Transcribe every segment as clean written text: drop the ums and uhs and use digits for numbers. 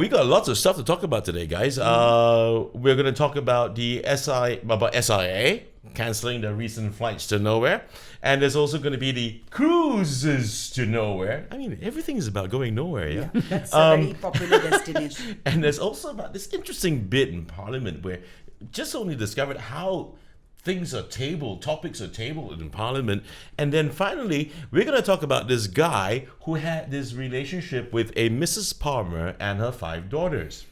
we got lots of stuff to talk about today, guys. We're going to talk about about SIA canceling the recent flights to nowhere, and there's also going to be the cruises to nowhere. I mean, everything is about going nowhere, yeah. That's a very popular destination. And there's also about this interesting bit in Parliament where just only discovered how topics are tabled in Parliament. And then finally, we're going to talk about this guy who had this relationship with a Mrs. Palmer and her 5 daughters.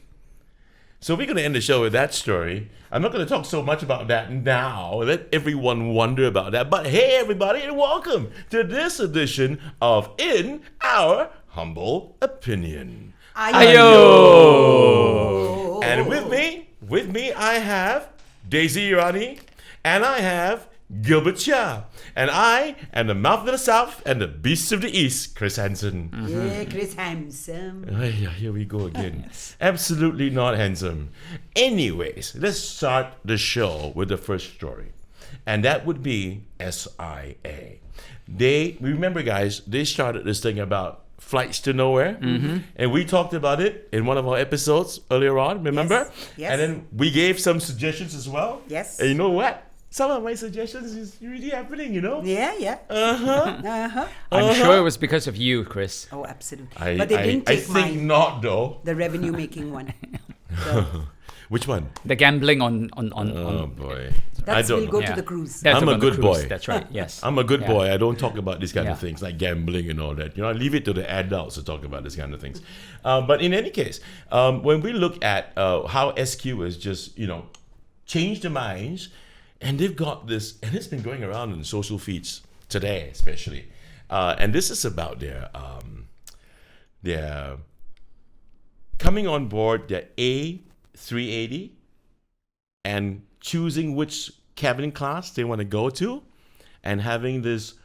So we're going to end the show with that story. I'm not going to talk so much about that now. Let everyone wonder about that. But hey, everybody, and welcome to this edition of In Our Humble Opinion. Ayo! And with me, I have Daisy Irani, and I have Gilbert Cheah. And I am the mouth of the South and the beast of the East, Chris Henson. Yeah, Chris handsome. Here we go again. Absolutely not handsome. Anyways, let's start the show with the first story. And that would be SIA. Remember guys, they started this thing about flights to nowhere. And we talked about it in one of our episodes earlier on, remember? Yes. And then we gave some suggestions as well. Yes. And you know what? Some of my suggestions is really happening, you know? Yeah. I'm sure it was because of you, Chris. Oh, absolutely. I think mine. not though. The revenue making one. So Which one? The gambling on Oh boy. we'll go Yeah. to the cruise. That's I'm a on the good cruise. boy. That's right. Yes. I'm a good Yeah. boy. I don't talk about these kind of Yeah. things like gambling and all that. You know, I leave it to the adults to talk about this kind of things. But in any case, when we look at how SQ has just, changed their minds, and they've got this, and it's been going around in social feeds today, especially. And this is about their coming on board their A380 and choosing which cabin class they want to go to, and having this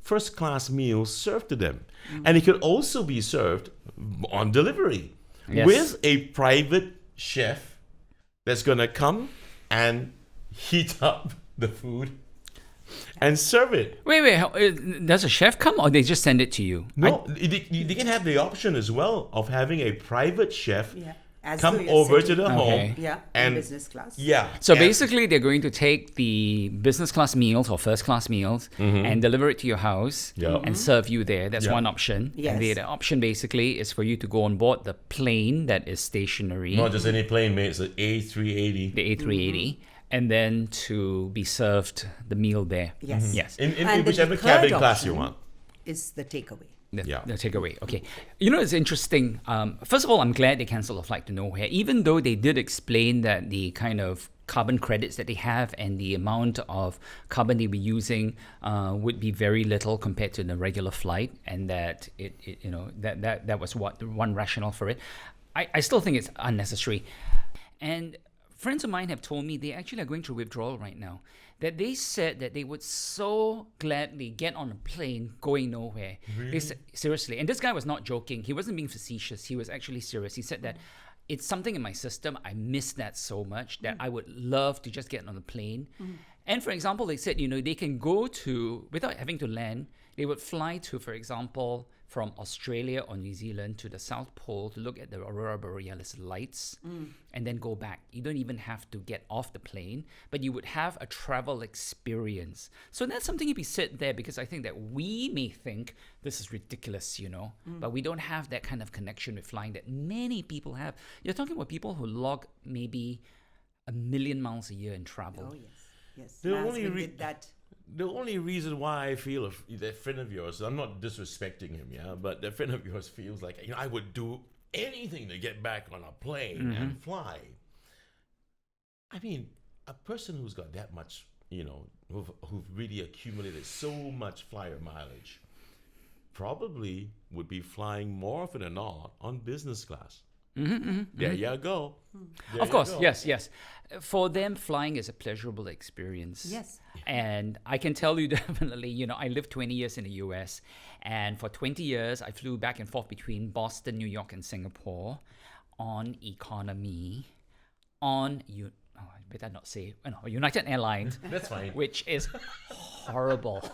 first class meals served to them. And it could also be served on delivery with a private chef that's going to come and heat up the food and serve it. Wait. Does a chef come or they just send it to you? No, they can have the option as well of having a private chef As come though you're over sitting- to the home. Yeah, and in business class. Yeah. So and- basically, they're going to take the business class meals or first class meals and deliver it to your house Yeah. and serve you there. That's Yeah. one option. Yes. And the other option basically is for you to go on board the plane that is stationary, not just any plane, mate. It's an A380. the A380, and then to be served the meal there. Yes. Yes. In And the whichever third cabin class you option want. is the takeaway. The takeaway. Okay. It's interesting. First of all, I'm glad they canceled the flight to nowhere, even though they did explain that the kind of carbon credits that they have and the amount of carbon they'll be using would be very little compared to the regular flight, and that that was what the one rationale for it. I still think it's unnecessary. And friends of mine have told me they actually are going through withdrawal right now. That they said that they would so gladly get on a plane going nowhere. Really? They said, seriously. And this guy was not joking. He wasn't being facetious. He was actually serious. He said that it's something in my system. I miss that so much that I would love to just get on a plane. And for example, they said, they can go to, without having to land, they would fly to, for example, from Australia or New Zealand to the South Pole to look at the Aurora Borealis lights and then go back. You don't even have to get off the plane, but you would have a travel experience. So that's something to be said there, because I think that we may think this is ridiculous, but we don't have that kind of connection with flying that many people have. You're talking about people who log maybe 1 million miles a year in travel. Oh, yes. The My only husband did that. The only reason why I feel that friend of yours, I'm not disrespecting him, but that friend of yours feels like, I would do anything to get back on a plane and fly. I mean, a person who's got that much, who've really accumulated so much flyer mileage, probably would be flying more often than not on business class. There you go. Of course, yes. For them, flying is a pleasurable experience. Yes. And I can tell you definitely, I lived 20 years in the US, and for 20 years, I flew back and forth between Boston, New York, and Singapore on economy, I better not say, United Airlines. That's fine. Which is horrible.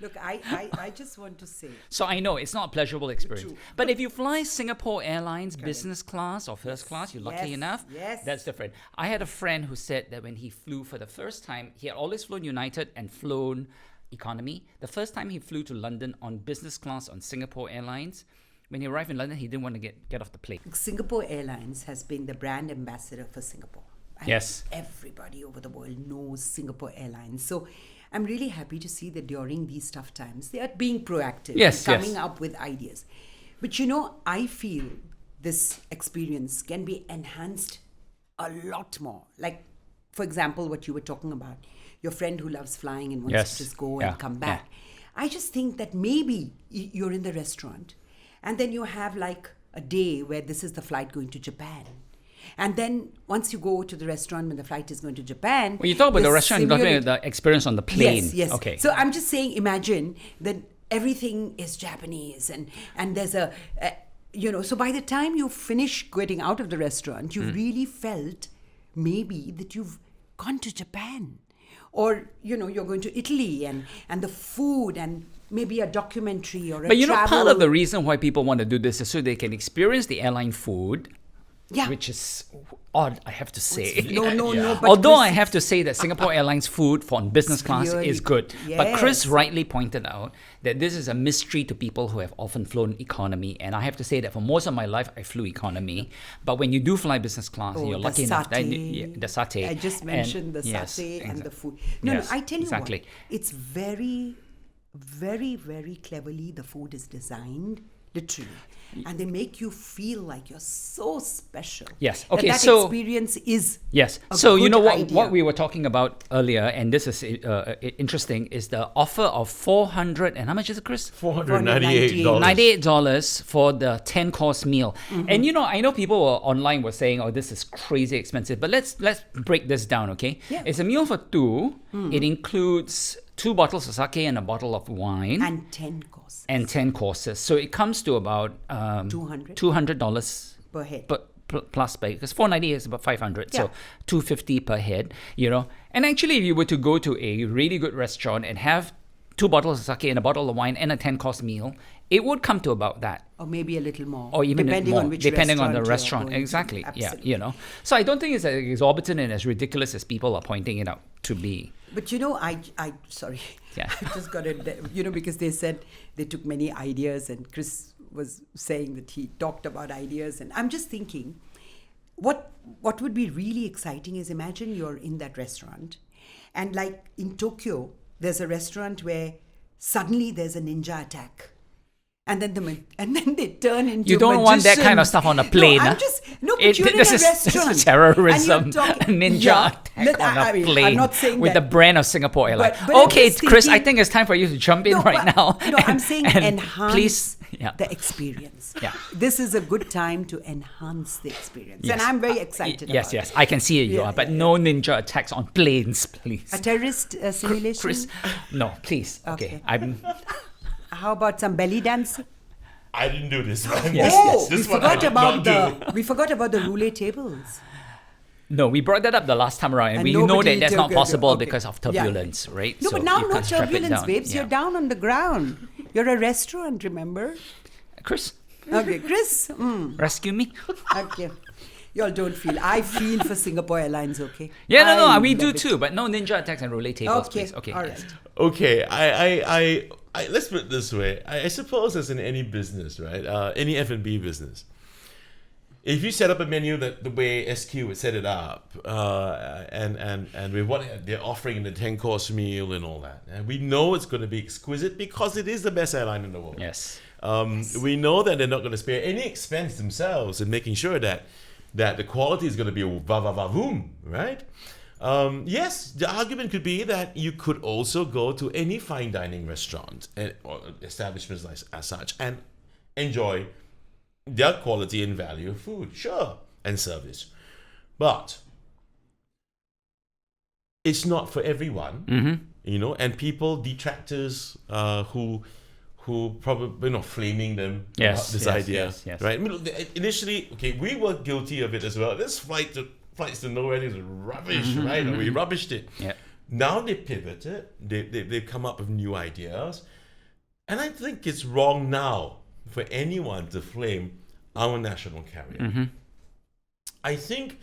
Look, I just want to say, So I know it's not a pleasurable experience. True. But if you fly Singapore Airlines business class or first class, you're lucky Yes, enough. yes. That's different. I had a friend who said that when he flew for the first time, he had always flown United and flown economy. The first time he flew to London on business class on Singapore Airlines, when he arrived in London, he didn't want to get off the plane. Singapore Airlines has been the brand ambassador for Singapore. And Yes. everybody over the world knows Singapore Airlines. So I'm really happy to see that during these tough times, they are being proactive, Yes, and coming yes. up with ideas. But I feel this experience can be enhanced a lot more. Like, for example, what you were talking about, your friend who loves flying and wants Yes. to just go Yeah, and come yeah. back. I just think that maybe you're in the restaurant and then you have like a day where this is the flight going to Japan. And then once you go to the restaurant when the flight is going to Japan. When you talk about the this restaurant, you're talking simulate- about the experience on the plane. Yes, yes. Okay. So I'm just saying, imagine that everything is Japanese and there's so by the time you finish getting out of the restaurant, you really felt maybe that you've gone to Japan. Or, you're going to Italy and the food and maybe a documentary or a But travel. part of the reason why people want to do this is so they can experience the airline food, Yeah. which is odd, I have to say. No. But Although Chris- I have to say that Singapore Airlines food for business class really is good. good. But Chris Yes. rightly pointed out that this is a mystery to people who have often flown economy. And I have to say that for most of my life, I flew economy. But when you do fly business class, you're the lucky enough. That, satay. the satay. I just mentioned the yes, satay and the exact- food. Yes, I tell you exactly. what, it's very, very, very cleverly the food is designed, literally. And they make you feel like you're so special. Yes, that okay, that so- experience is Yes. a So you good know what idea. we were talking about earlier, and this is interesting, is the offer of 400 and how much is it, Chris? $498. $98 for the 10-course meal. And I know people online were saying, "Oh, this is crazy expensive." But let's break this down, okay? Yeah. It's a meal for two. It includes 2 bottles of sake and a bottle of wine And 10 courses and 10 courses. So it comes to about $200 per head. plus pay, because 490 is about 500, Yeah. so 250 per head. And actually, if you were to go to a really good restaurant and have 2 bottles of sake and a bottle of wine and a 10-course meal, it would come to about that. Or maybe a little more. Or even depending more, on which depending on the you're restaurant. going to. Exactly. Absolutely. Yeah. So I don't think it's as exorbitant and as ridiculous as people are pointing it out to be. But I sorry. Yeah. I just got it, because they said they took many ideas and Chris was saying that he talked about ideas. And I'm just thinking, what would be really exciting is imagine you're in that restaurant and like in Tokyo, there's a restaurant where suddenly there's a ninja attack. And then they turn into You don't want that kind of magicians. stuff on a plane. No, but you're in a this restaurant. is terrorism. and you're talking- Ninja Yeah. attack on a I mean, plane I'm not saying with that. the brand of Singapore Airlines. But I'm Okay, just Chris, I thinking- think it's time for you to jump in No, right but- now. No, I'm saying and enhance please, yeah. the experience. Yeah. This is a good time to enhance the experience. Yes. And I'm very excited Yes, about yes, it. I can see it, you Yeah, are, but yeah, no ninja attacks on planes, please. A terrorist simulation? Chris, no, please. Okay, Okay. How about some belly dancing? I didn't do this one. Oh, This we one I forgot did about not do. we forgot about the roulette tables. No, we brought that up the last time around, and And we know nobody that that's not took it. possible Okay. because of Yeah. turbulence, right? No, So but now you no can't strap it turbulence, down. babes. Yeah. You're down on the ground. You're a restaurant, remember? Chris, Okay, Chris. rescue me. Okay. Y'all don't feel. I feel for Singapore Airlines, okay? Yeah, no, I we do love it. too, but no ninja attacks and roulette tables, Okay, please. Okay, all yes. right. Okay, I let's put it this way. I suppose as in any business, right? Any F&B business. If you set up a menu that the way SQ would set it up, and with what they're offering in the 10-course meal and all that, and we know it's going to be exquisite because it is the best airline in the world. Yes. We know that they're not going to spare any expense themselves in making sure that the quality is going to be va-va-va-voom, right? Yes, the argument could be that you could also go to any fine dining restaurant or establishments as such and enjoy their quality and value of food, sure, and service. But it's not for everyone, and people, detractors who probably flaming them Yes, about this yes, idea, yes. right? I mean, initially, okay, we were guilty of it as well. This flights to nowhere is rubbish, right? And we rubbished it. Yeah. Now they pivoted. They've come up with new ideas. And I think it's wrong now for anyone to flame our national carrier. Mm-hmm. I think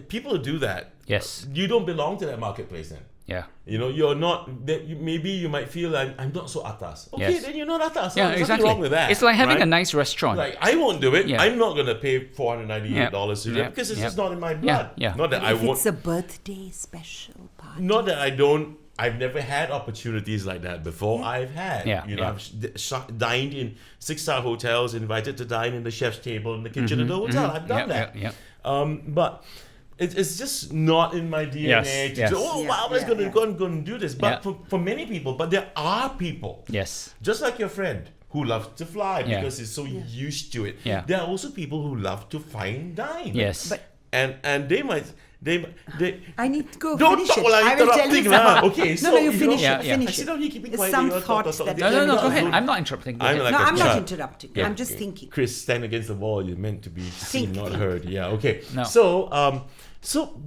people who do that, Yes. you don't belong to that marketplace then. Yeah. You know, you're not. Maybe you might feel like I'm not so atas. Okay, Yes. then you're not atas. Yeah, There's exactly. nothing wrong with that. It's like having right? a nice restaurant. Like I won't do it. Yeah. I'm not gonna pay $498 to do Yeah. it because it's Yeah. just not in my blood. Yeah. Not that I If won't. it's a birthday special party. Not that I don't. I've never had opportunities like that before. I've had. Yeah, You know, yeah. I've dined in 6-star hotels, invited to dine in the chef's table in the kitchen of the hotel. I've done that. Yeah. But it's just not in my DNA Yes, to yes. say, oh, Yeah, wow, let's yeah, go and do this. But Yeah. for many people, but there are people, Yes. just like your friend, who loves to fly Yeah. because he's so used to it. Yeah. There are also people who love to fine dine. Yes. But And they might, they I need to go don't finish talk it. while I'm I will tell you interrupting lah. some. Okay, so, no, you you finish know- Yeah, it. yeah. Finish I said, it. "Don't you keep it There's quiet, some you talk, thoughts talk, that talk." no, go Yeah. ahead. I'm not interrupting. Go I'm ahead. like No, a I'm not child. interrupting. Yeah. I'm just thinking. Chris, stand against the wall. You're meant to be seen, not Think. heard. Yeah. Okay. No.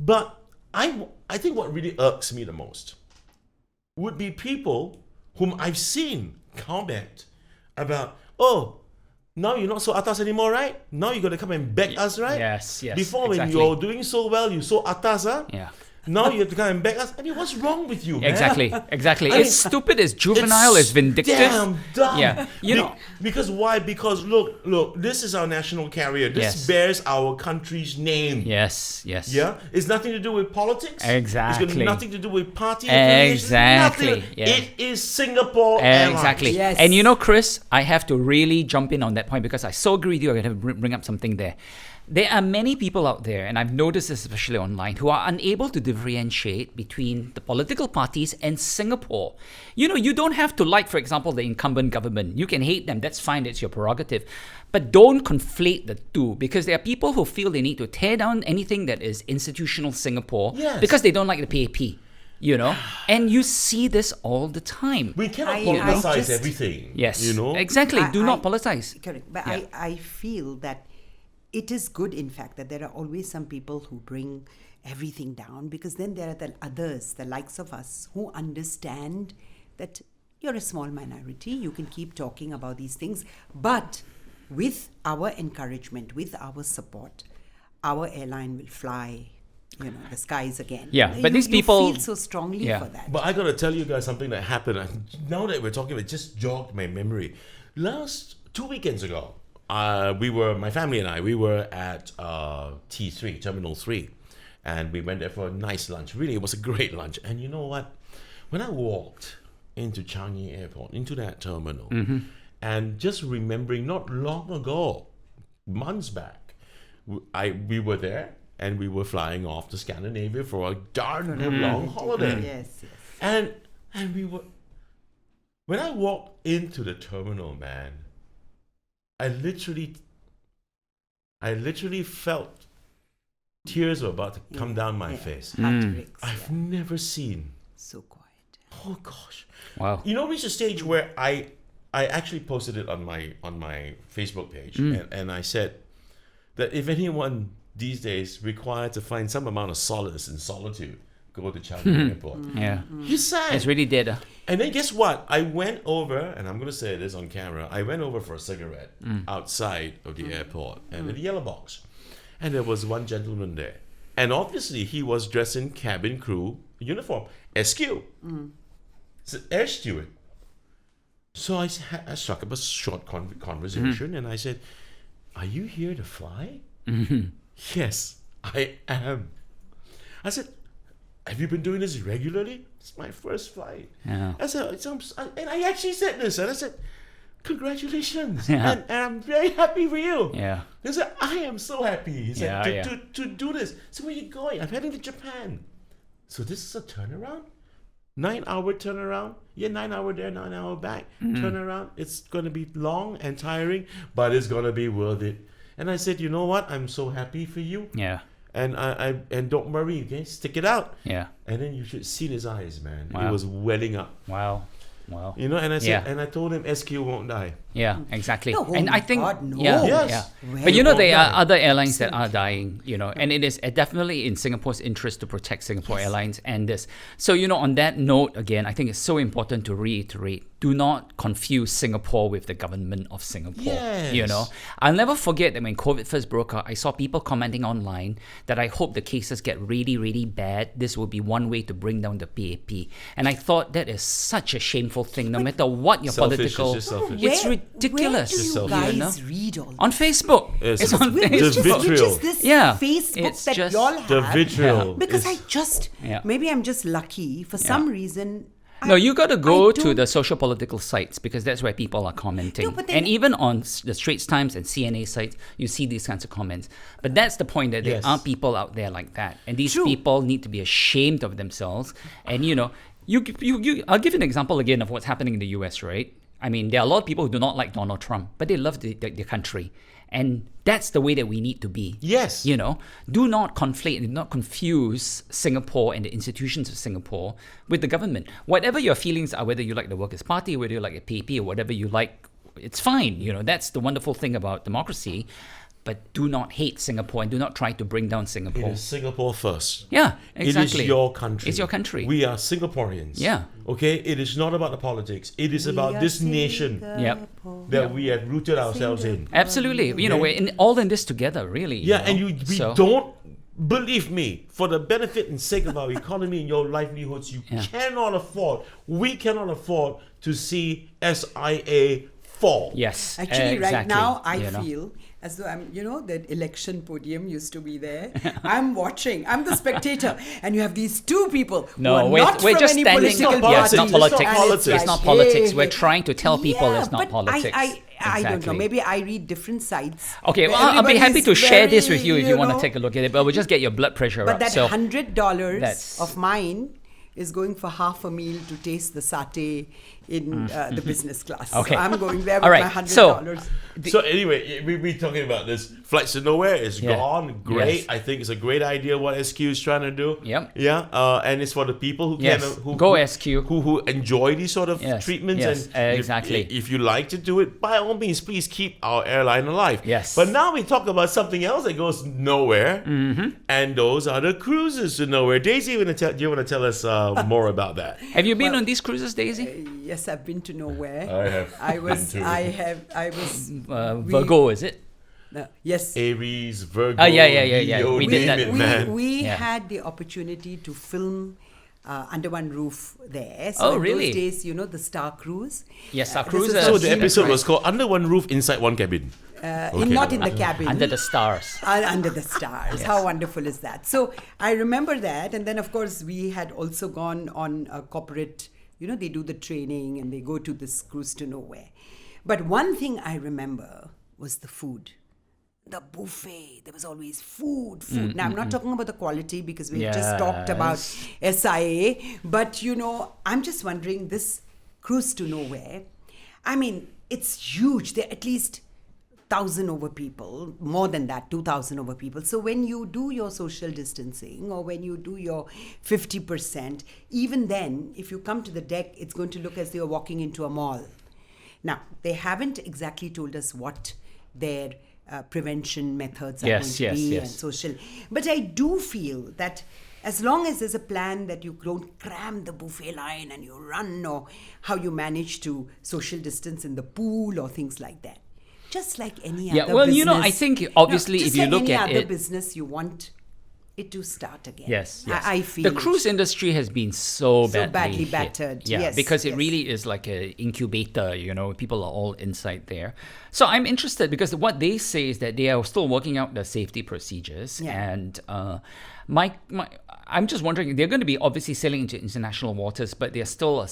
But I think what really irks me the most would be people whom I've seen comment about, oh, now you're not so atas anymore, right? Now you're gonna come and beg us, right? Yes, yes, Before when exactly. you're doing so well, you're so atas, huh? Yeah. Now you have to come and beg us. I mean, what's wrong with you, man? Exactly. Exactly. I It's mean, stupid. It's juvenile. It's vindictive. Damn dumb. Yeah. You know. Because why? Because look, this is our national carrier. This Yes. bears our country's name. Yes. Yes. Yeah, it's nothing to do with politics. Exactly. It's got nothing to do with party affiliations. Exactly, Nothing. yeah. It is Singapore Airlines. Exactly. Yes. And you know, Chris, I have to really jump in on that point because I so agree with you. I'm going to bring up something there. There are many people out there, and I've noticed this especially online, who are unable to differentiate between the political parties and Singapore. You know, you don't have to like, for example, the incumbent government. You can hate them. That's fine. It's your prerogative. But don't conflate the two, because there are people who feel they need to tear down anything that is institutional Singapore Yes. because they don't like the PAP. You know, and you see this all the time. We cannot I politicize just- everything. Yes, you know. exactly. Do not politicize. Correct. But Yeah. I feel that it is good, in fact, that there are always some people who bring everything down, because then there are the others, the likes of us, who understand that you're a small minority. You can keep talking about these things. But with our encouragement, with our support, our airline will fly, the skies again. Yeah, but these people- You feel so strongly Yeah. for that. But I gotta tell you guys something that happened. Now that we're talking about it, just jogged my memory. 2 weekends ago, my family and I, we were at T3, Terminal 3. And we went there for a nice lunch. Really, it was a great lunch. And you know what? When I walked into Changi Airport, into that terminal, and just remembering not long ago, months back, we were there and we were flying off to Scandinavia for a darn good long holiday. Yes. And we were, when I walked into the terminal, man, I literally felt tears were about to come down my face. Heart breaks. I've never seen. So quiet. Oh gosh. Wow. You know, reached a stage where I actually posted it on my Facebook page, and I said that if anyone these days required to find some amount of solace in solitude, go to Changi Airport. Yeah. He's sad. It's really dead. And then guess what? I went over, and I'm going to say this on camera, I went over for a cigarette outside of the airport and in the yellow box. And there was one gentleman there. And obviously he was dressed in cabin crew uniform, SQ. It's an air steward. So I struck up a short conversation and I said, "Are you here to fly?" "Yes, I am." I said, "Have you been doing this regularly?" "It's my first flight." Yeah. I said, and I actually said this, and I said, "Congratulations." Yeah. And I'm very happy for you. Yeah. He said, "I am so happy." He said, Yeah, to do this. So where are you going? "I'm heading to Japan." So this is a turnaround? 9-hour turnaround? Yeah, 9 hour there, 9 hour back. Turnaround. It's going to be long and tiring, but it's going to be worth it. And I said, "You know what? I'm so happy for you. Yeah. And and don't worry, okay? Stick it out." Yeah. And then you should see his eyes, man. Wow. It was welling up. Wow. Wow. You know, and I said, Yeah. and I told him SQ won't die. Yeah, exactly. No, and oh I my think, God, no. yeah, Yes. yeah. Well, But you know, there won't are die. other airlines that are dying, you know, and it is definitely in Singapore's interest to protect Singapore Airlines and this. So, you know, on that note, again, I think it's so important to reiterate, do not confuse Singapore with the government of Singapore. You Yes. know, I'll never forget that when COVID first broke out, I saw people commenting online that I hope the cases get really, really bad. This will be one way to bring down the PAP. And I thought that is such a shameful thing, no matter what your Selfish, political... it's just selfish. It's ridiculous. Where do you Selfish. guys You know? read all On Facebook. Yes. It's on Which Just Facebook. which vitriol. is this Yeah, Facebook it's that just y'all have? The vitriol. Because is- I just, Yeah. maybe I'm just lucky. For some reason, No, you got to go to don't- the social political sites because that's where people are commenting. No, but then- and even on the Straits Times and CNA sites, you see these kinds of comments. But that's the point, that there Yes. are people out there like that. And these True. people need to be ashamed of themselves. And, you know, I'll give you an example again of what's happening in the US, right? I mean, there are a lot of people who do not like Donald Trump, but they love the country. And that's the way that we need to be. Yes. You know, do not conflate and do not confuse Singapore and the institutions of Singapore with the government. Whatever your feelings are, whether you like the Workers' Party, whether you like the PAP, or whatever you like, it's fine. You know, that's the wonderful thing about democracy. But do not hate Singapore and do not try to bring down It Singapore. is Singapore first. Yeah, It exactly. is your country. It's your country. We are Singaporeans. Yeah. Okay? It is not about the politics. It is about this nation Yep. that we have rooted ourselves in. Absolutely. You know, we're all in this together, really. Yeah, know? and we So- don't believe me, for the benefit and sake of our economy and your livelihoods, you Yeah. cannot afford, we cannot afford to see SIA fall. Yes. Actually, right exactly, now, I you know. feel as though I'm, the election podium used to be there. I'm watching. I'm the spectator. And you have these two people No, who are we're, not we're from just any standing. political It's not Yeah, it's not politics. politics. It's not politics. It's not Hey, politics. We're hey. trying to tell people Yeah, it's not but politics. I don't know. Exactly. Maybe I read different sites. Okay, where well, I'll be happy to everybody's share this with very, you if you want to know, take a look at it, but we'll just get your blood pressure But up. that So, $100 that's- of mine is going for half a meal to taste the satay in the business class. Okay. So I'm going there with All right, my $100. so- So anyway, we're talking about this flights to nowhere. It's Yeah. gone. Great. Yes. I think it's a great idea what SQ is trying to do. Yep. Yeah. And it's for the people who Yes. can Go SQ. who enjoy these sort of Yes. treatments. Yes. And Exactly. If you like to do it, by all means, please keep our airline alive. Yes. But now we talk about something else that goes nowhere, and those are the cruises to nowhere. Daisy, do you want to tell us more about that? have you been on these cruises, Daisy? Yes, I've been to nowhere. I have been to- I was. Virgo, is it? Yes. Aries, Virgo. Oh, yeah. Leo, We did name that. it, man. We Yeah. had the opportunity to film under one roof there. Oh, in really? those days, the Star Cruise. Yes, our This cruise. is So a the scenic episode ride. was called Under One Roof, Inside One Cabin. Not in the cabin. Under the stars. Under the stars. How wonderful is that? So I remember that. And then, of course, we had also gone on a corporate, they do the training and they go to this cruise to nowhere. But one thing I remember was the food. The buffet. There was always food. Now, I'm not talking about the quality because we've just talked about SIA. But, I'm just wondering, this cruise to nowhere, I mean, it's huge. There are at least 1,000 over people, more than that, 2,000 over people. So when you do your social distancing or when you do your 50%, even then, if you come to the deck, it's going to look as though you're walking into a mall. Now, they haven't exactly told us what their prevention methods are going to be and social. But I do feel that as long as there's a plan that you don't cram the buffet line and you run, or how you manage to social distance in the pool or things like that. Just like any other well, business. I think obviously just if you like look any at other it, business, you want it to start again. Yes. I feel the cruise industry has been so badly hit. battered. Yeah, Yes, because it yes. really is like an incubator. People are all inside there. So I'm interested because what they say is that they are still working out the safety procedures, and I'm just wondering, they're going to be obviously sailing into international waters, but they're still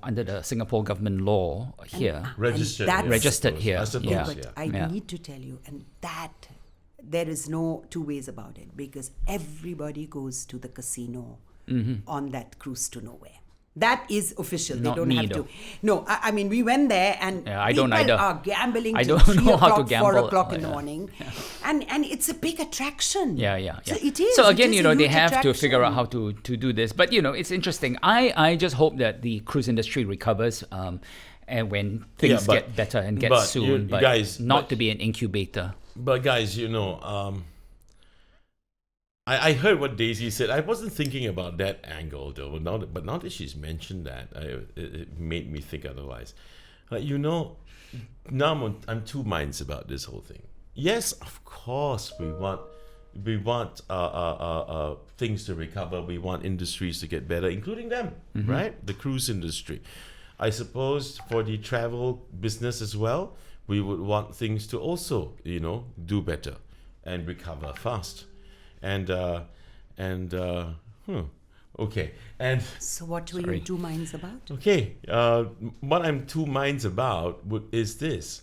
under the Singapore government law here. Registered. that's- Registered here. I suppose, Yeah. But yeah. I need to tell you, and that there is no two ways about it, because everybody goes to the casino on that cruise to nowhere. That is official. Not they don't me, have though. to. No, I mean, we went there and Yeah, I don't people either. are gambling I till don't 3 know how to o'clock, 4 gamble. o'clock in the Yeah. morning. And it's a big attraction. Yeah. So it is. So it again, is you a know, they huge have to figure out attraction. how to do this. But you know, it's interesting. I just hope that the cruise industry recovers, and when things but- get better and get but soon. you But guys- not but- to be an incubator. But guys, you know, I heard what Daisy said. I wasn't thinking about that angle though. But now that she's mentioned that, it made me think otherwise. You know, now I'm two minds about this whole thing. Yes, of course, we want things to recover. We want industries to get better, including them, right? The cruise industry. I suppose for the travel business as well, we would want things to also, you know, do better and recover fast. Okay. And So what were Sorry. you two minds about? okay, what I'm two minds about is this: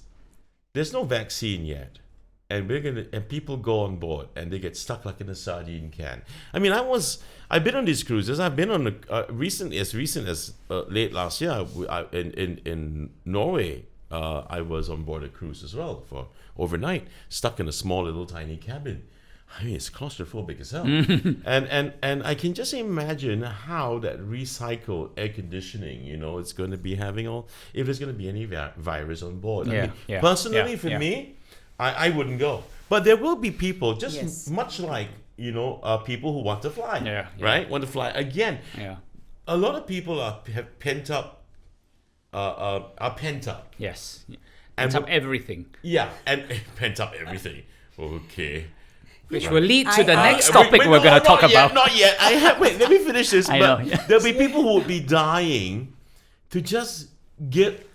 there's no vaccine yet, and people go on board and they get stuck like in a sardine can. I mean, I've been on these cruises. I've been on recent as late last year. In Norway, I was on board a cruise as well for overnight, stuck in a small little tiny cabin. I mean, it's claustrophobic as hell. and I can just imagine how that recycled air conditioning, you know, it's going to be having if there's going to be any virus on board. I mean, personally, for me, I wouldn't go. But there will be people, just Yes. much like, you know, people who want to fly, Yeah. right? Want to fly. Again, Yeah. a lot of people have pent up, are pent up. Yes. And It's up what- everything. Yeah, and pent up everything. Okay. Which will lead to the I- next topic we're going to talk not yet, about. Not yet. Wait, let me finish this. I But know, yeah. there'll be people who will be dying to just get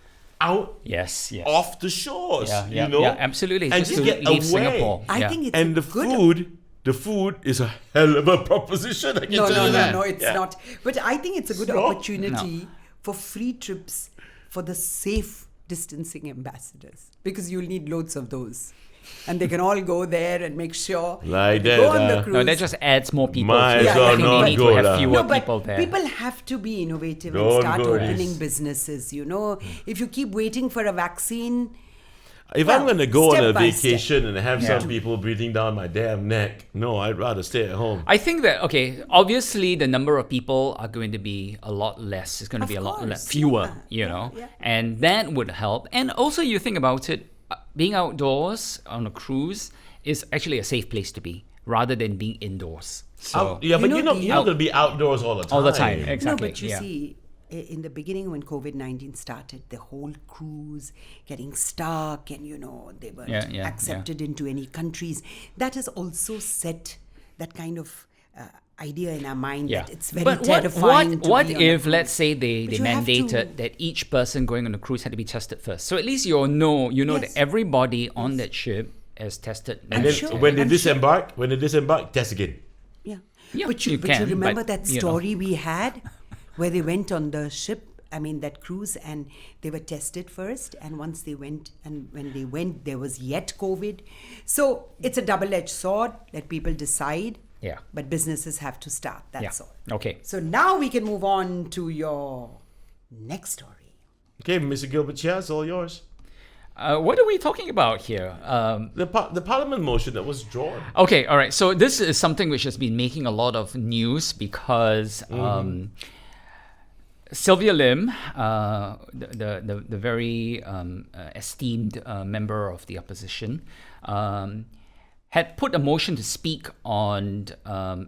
out Yes. off the shores. Yeah, you know, absolutely. and Just to get leave away. Singapore. I Yeah. think it's And a the good food is a hell of a proposition. I can tell you that. No, it's Yeah. not. But I think it's a good It's not? opportunity for free trips for the safe distancing ambassadors, because you'll need loads of those. And they can all go there and make sure Like they that, go on the uh, cruise. No, that just adds more people. Might to as it. well I think not they need go to have lah. fewer no, but people there. people have to be innovative and Don't start go, opening yes. businesses, you know. If you keep waiting for a vaccine, If Well, I'm going to go on step a by step. vacation and have Yeah. some people breathing down my damn neck, no, I'd rather stay at home. I think that, okay, obviously the number of people are going to be a lot less. It's going to Of be a lot course, fewer, yeah, you yeah, know, yeah. and that would help. And also, you think about it, being outdoors on a cruise is actually a safe place to be rather than being indoors. So, Yeah, but know, you're not the- going to be outdoors all the time. all the time, exactly. No, but you yeah. see, in the beginning when COVID-19 started, the whole cruise getting stuck and, you know, they weren't Yeah, accepted into any countries. That has also set that kind of idea in our mind Yeah, that it's very but terrifying to what be on a if, cruise. let's say, they But you have mandated to- that each person going on a cruise had to be tested first? So at least you know Yes. that everybody on that ship is tested. And I'm then sure, when they I'm sure. disembark, test again. Yeah. Yeah, but you you can, remember but, that you know. story we had where they went on the ship, I mean that cruise, and they were tested first, and once they went, and when they went there was yet COVID. So it's a double-edged sword. Let people decide. Yeah. But businesses have to start. That's Yeah. all. Okay. So now we can move on to your next story. Okay, Mr. Gilbert Cheah, it's all yours. What are we talking about here? The Parliament motion that was drawn. Okay, all right. So this is something which has been making a lot of news because Sylvia Lim, the very esteemed member of the opposition, had put a motion to speak on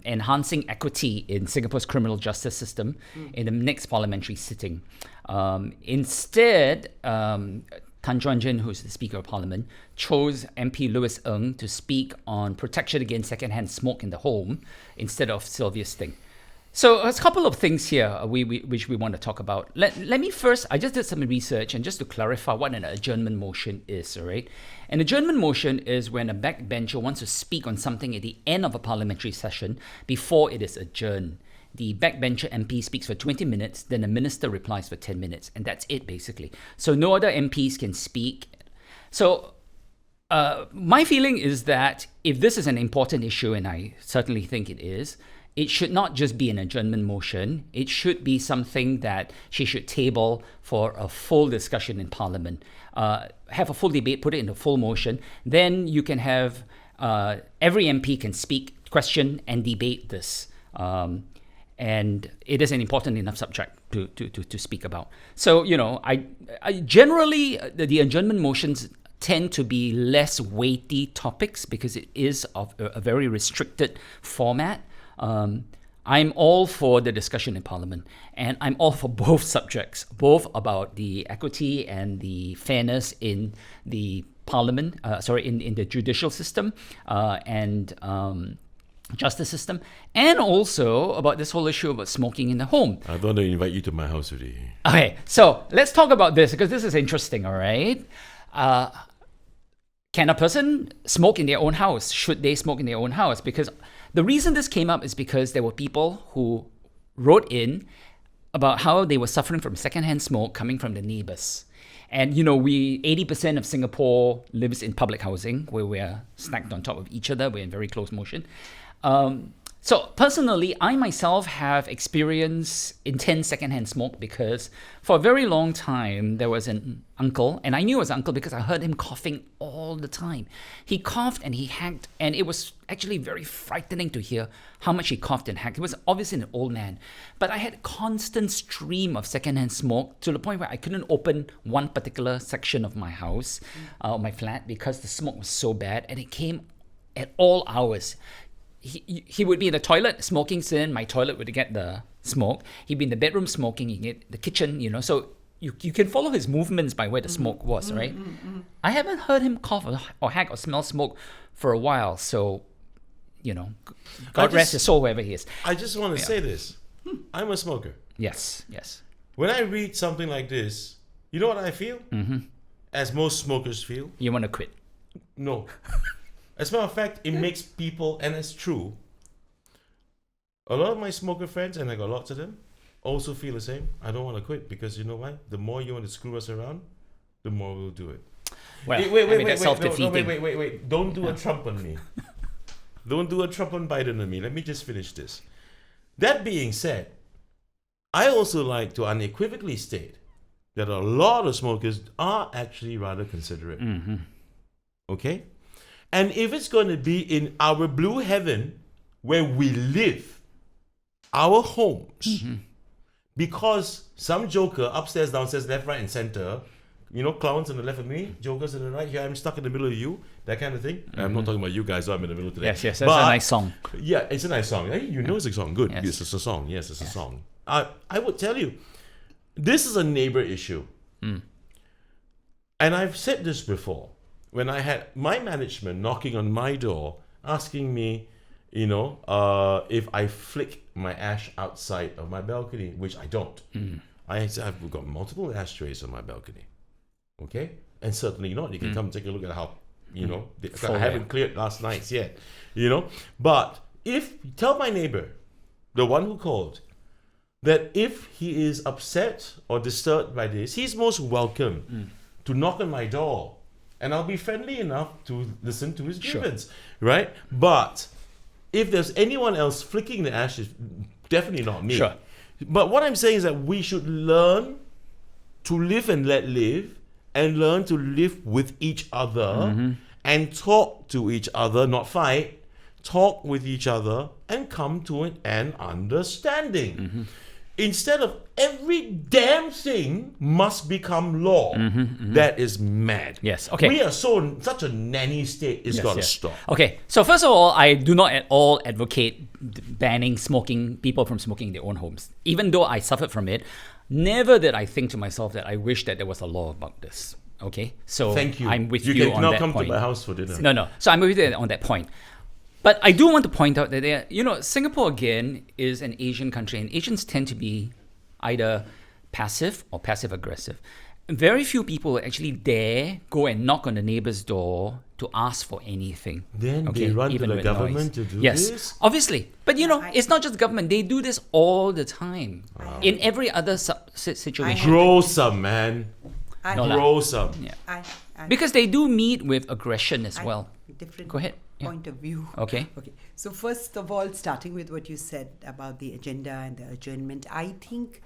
enhancing equity in Singapore's criminal justice system in the next parliamentary sitting. Instead, Tan Chuan Jin, who's the Speaker of Parliament, chose MP Louis Ng to speak on protection against secondhand smoke in the home instead of Sylvia's thing. So there's a couple of things here which we want to talk about. Let me first, I just did some research, and just to clarify what an adjournment motion is, all right? An adjournment motion is when a backbencher wants to speak on something at the end of a parliamentary session before it is adjourned. The backbencher MP speaks for 20 minutes, then the minister replies for 10 minutes, and that's it basically. So no other MPs can speak. So my feeling is that if this is an important issue, and I certainly think it is, it should not just be an adjournment motion. It should be something that she should table for a full discussion in Parliament. Have a full debate, put it in a full motion. Then you can have every MP can speak, question, and debate this. And it is an important enough subject to speak about. So, I generally, the adjournment motions tend to be less weighty topics because it is of a very restricted format. I'm all for the discussion in Parliament, and I'm all for both subjects, both about the equity and the fairness in the Parliament, in the judicial system and justice system, and also about this whole issue about smoking in the home. I want to invite you to my house today. Okay, so let's talk about this because this is interesting, all right? Can a person smoke in their own house? Should they smoke in their own house? Because the reason this came up is because there were people who wrote in about how they were suffering from secondhand smoke coming from the neighbours. And 80% of Singapore lives in public housing where we're stacked on top of each other. We're in very close motion. So personally, I myself have experienced intense secondhand smoke because for a very long time, there was an uncle, and I knew it was an uncle because I heard him coughing all the time. He coughed and he hacked, and it was actually very frightening to hear how much he coughed and hacked. He was obviously an old man, but I had a constant stream of secondhand smoke to the point where I couldn't open one particular section of my house, my flat, because the smoke was so bad, and it came at all hours. He would be in the toilet smoking, sin. My toilet would get the smoke. He'd be in the bedroom smoking, he'd get the kitchen, so you can follow his movements by where the smoke was, right? I haven't heard him cough or hack or smell smoke for a while, so, God rest his soul wherever he is. I just want to say this. I'm a smoker. Yes. When I read something like this, you know what I feel? As most smokers feel? You want to quit? No. As a matter of fact, it makes people, and it's true, a lot of my smoker friends, and I got lots of them, also feel the same. I don't want to quit because you know why? The more you want to screw us around, the more we'll do it. Well, that's self-defeating. Wait. Don't do a Trump on me. Don't do a Trump on Biden on me. Let me just finish this. That being said, I also like to unequivocally state that a lot of smokers are actually rather considerate. Okay? And if it's going to be in our blue heaven where we live, our homes, because some joker upstairs, downstairs, left, right, and center, clowns on the left of me, jokers on the right, here I'm stuck in the middle of you, that kind of thing. I'm not talking about you guys, I'm in the middle today. Yes, that's a nice song. Yeah, it's a nice song. Hey, it's a song. Good. Yes. Yes, it's a song. Yes, it's a song. I would tell you, this is a neighbor issue. And I've said this before. When I had my management knocking on my door, asking me, if I flick my ash outside of my balcony, which I don't. I've got multiple ashtrays on my balcony. Okay? And certainly not. You can come take a look at how, I haven't cleared last night's yet. But tell my neighbor, the one who called, that if he is upset or disturbed by this, he's most welcome to knock on my door. And I'll be friendly enough to listen to his grievance, right? But if there's anyone else flicking the ashes, definitely not me. Sure. But what I'm saying is that we should learn to live and let live, and learn to live with each other and talk to each other, not fight. Talk with each other and come to an understanding. Instead of every damn thing must become law. That is mad. Yes, okay. We are such a nanny state. It's got to stop. Okay, so first of all, I do not at all advocate banning people from smoking in their own homes. Even though I suffered from it, never did I think to myself that I wish that there was a law about this. Okay, so thank you. I'm with you can on now that come point. to my house for dinner. No. So I'm with you on that point. But I do want to point out that Singapore again is an Asian country, and Asians tend to be either passive or passive aggressive. Very few people actually dare go and knock on the neighbor's door to ask for anything. Then they run to the government to do this? Yes, obviously. But it's not just the government. They do this all the time. In every other situation. Grow some, man. I, No, Grow some. Yeah. I Because they do meet with aggression as well. different. Go ahead. point of view. Okay. Okay. So first of all, starting with what you said about the agenda and the adjournment, I think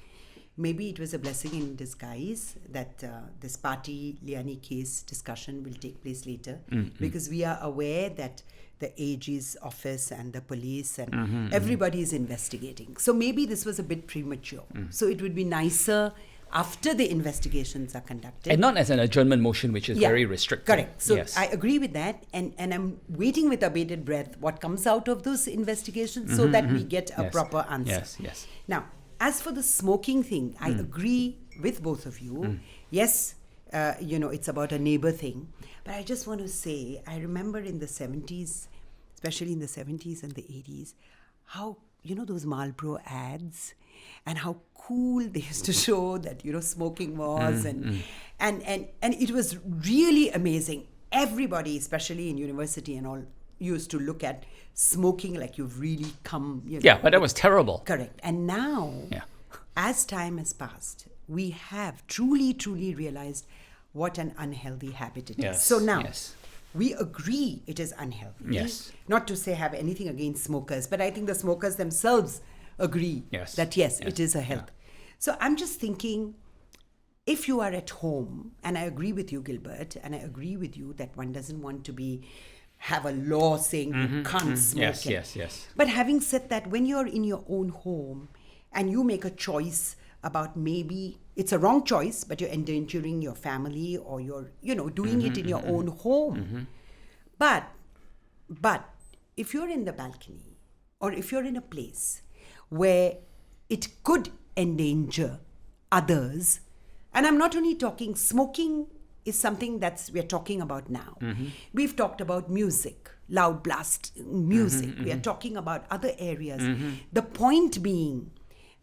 maybe it was a blessing in disguise that this party Liani case discussion will take place later, because we are aware that the AG's office and the police and everybody is investigating. So maybe this was a bit premature. So it would be nicer after the investigations are conducted. And not as an adjournment motion, which is very restrictive. Correct. So yes. I agree with that. And I'm waiting with bated breath what comes out of those investigations so that we get a proper answer. Yes, yes. Now, as for the smoking thing, I agree with both of you. Yes, it's about a neighbor thing. But I just want to say, I remember in the 70s, especially in the 70s and the 80s, how, those Marlboro ads and how cool they used to show that, smoking was. And it was really amazing. Everybody, especially in university and all, used to look at smoking like you've really come. Yeah, but that was terrible. Correct. And now, as time has passed, we have truly, truly realized what an unhealthy habit it is. So now, we agree it is unhealthy. Yes. Not to say have anything against smokers, but I think the smokers themselves agree that it is a health. So I'm just thinking, if you are at home, and I agree with you, Gilbert, and I agree with you that one doesn't want to have a law saying you can't smoke. Yes. But having said that, when you're in your own home and you make a choice about maybe it's a wrong choice, but you're endangering your family or you're, doing it in your own home. But if you're in the balcony or if you're in a place where it could endanger others, and I'm not only talking smoking is something we're talking about now. We've talked about music, loud blast music. We are talking about other areas. The point being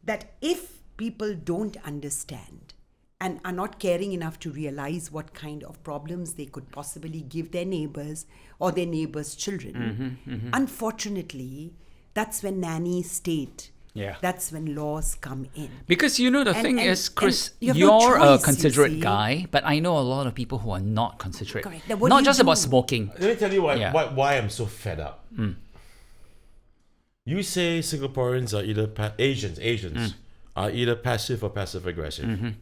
that if people don't understand and are not caring enough to realize what kind of problems they could possibly give their neighbors or their neighbors' children, unfortunately, that's when nanny state. That's when laws come in. Because the thing is, Chris, you're a considerate guy, but I know a lot of people who are not considerate. Correct. Now, not just about smoking. Let me tell you why I'm so fed up. You say Singaporeans are either Asians are either passive or passive aggressive.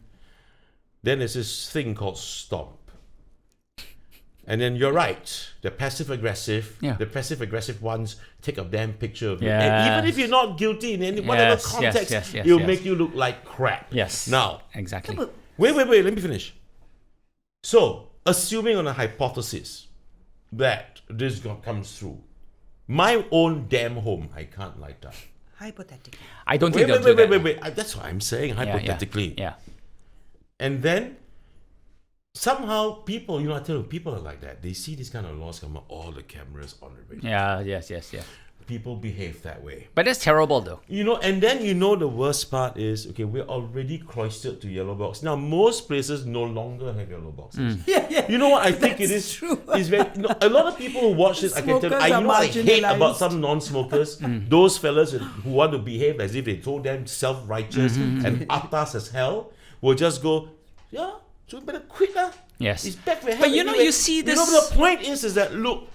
Then there's this thing called stomp. And then you're right. The passive aggressive ones take a damn picture of you. And even if you're not guilty in any whatever context, it'll make you look like crap. Yes. Now, exactly. Wait, let me finish. So, assuming on a hypothesis that this comes through, my own damn home, I can't light up. Hypothetically. I don't think they'll do that. Wait. That's what I'm saying, hypothetically. Yeah. And then somehow people, I tell you, people are like that. They see these kind of laws come up, all the cameras on the radio. Yeah, yes. People behave that way. But that's terrible though. And then the worst part is, okay, we're already cloistered to yellow box. Now, most places no longer have yellow boxes. You know what I think it is? True. Is very, a lot of people who watch this, I can tell you, I hate about some non-smokers, those fellas who want to behave as if they told them self-righteous and atas as hell, will just go, so you better quit lah. Yes. It's back for hell. But anyway. you see this. The point is that look,